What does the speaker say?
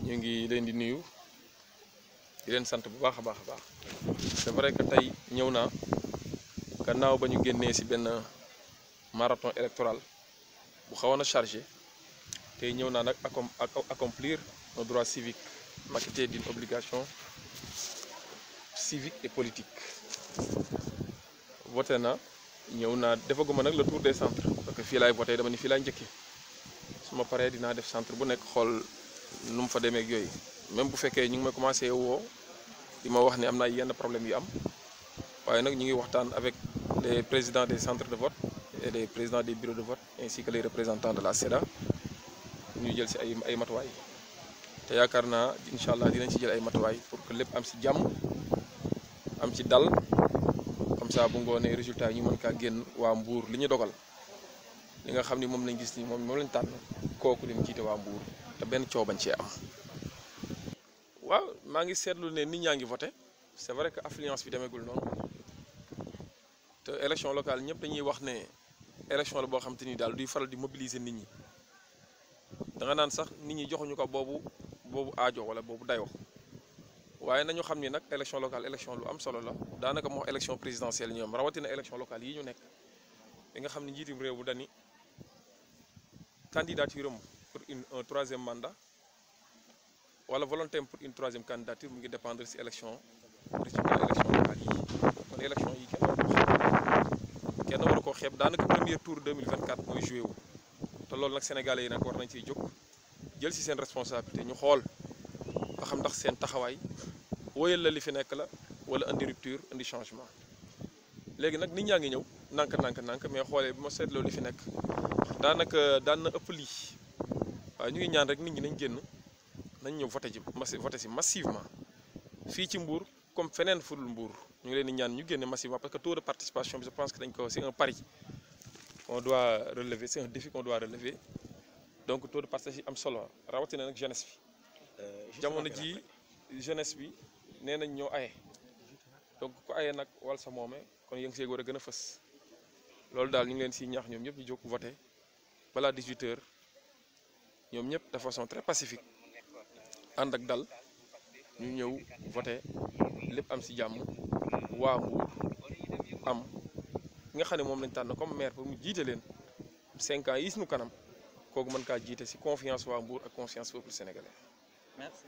ñu ngi leen di nuyu di leen sant bu baax a baax. C'est vrai que tey ñëw naa gannaaw ba ñu génnee ci benn marathon électoral bu xawoon a chargé tey ñëw naa nag accomplir nos droits civiques m'acquitter d'une obligation civique et politique. Voté na ñëw naa defaguma nag le tour des centres parce que fii laay voté dama ni fii laay njëkkee su ma paree dinaa def centre bu nekk xool nu mu fa demee ak yooyu même bu fekkee ñu ngi may commencé woo di ma wax ni am na yenn problème yu am waaye nag ñu ngi waxtaan avec les présidents des centres de vote et les présidents des bureaux de vote ainsi que les représentants de la SEDA ñu jël ci ay matuwaay te yaakaar naa incha allah dinañ ci jël ay matuwaay pour que lépp am ci jàmm am ci dal comme ça bu ngoonee résultat yi ñu mën kaa génn waa Mbour li ñu dogal li nga xam ni moom lañ gis ni moom lañ tànn kooku lim jiite waa Mbour te benn coow bañ cee am. waaw maa ngi seetlu ne nit ñaa ngi voté c'est vrai que affluence bi demeegul noonu te élection locale ñëpp dañuy wax ne élection la boo xam te ni daal duy faral di mobiliser nit ñi da nga naan sax nit ñi joxuñu ko boobu aajo wala boobu dayoo waaye nañu xam ni nag élection locale élection lu am solo la daanaka moo élection présidentielle ñoom rawatina élection locale yi ñu nekk li nga xam ne njiitum réew bu dani candidature am pour un troisième mandat wala volonté pour une troisième candidature mu ngi dépendre ci élection résultat élection locale yi kon élection yi kenn waru ko xeeb daanaka premier tour 2024 mooy joué wu te loolu nag sénégalais yi nag war nañ ciy jóg jël ci seen responsabilité ñu xool ba xam ndax seen taxawaay wóyal la li fi nekk la wala indi rupture indi changement léegi nag nit ñaa ngi ñëw nànk mais xoolee bi ma seetloo li fi nekk daanaka daan na ëpp lii waaye ñu ngi ñaan rek nit ñi nañ génn nañ ñëw voté ci massivement fii ci Mbour comme feneen fudul Mbour ñu ngi leen di ñaan ñu génne massivement parce que taux de participation bi je pense que dañ ko c'est un pari qu'on doit relever c'est un défi qu'on doit relever donc taux de participation am solo rawatina nag jeunesse bi jamono ji jeunesse bi nee nañ ñoo aye donc ku aye nag wal sa moome kon yëngu see war a gën a fës loolu daal ñu ngi leen siy ñaax ñoom ñëpp ñu jóg voté balaa 18h ñoom ñëpp de façon très pacifique ànd ak dal ñu ñëw voté lépp am ci jàmm waa Mbour am nga xam ne moom lañ tànn comme maire pour mu jiite leen 5 ans yi suñu kanam kooku mën kaa jiite ci confiance waa Mbour ak confiance peuple sénégalais. Merci.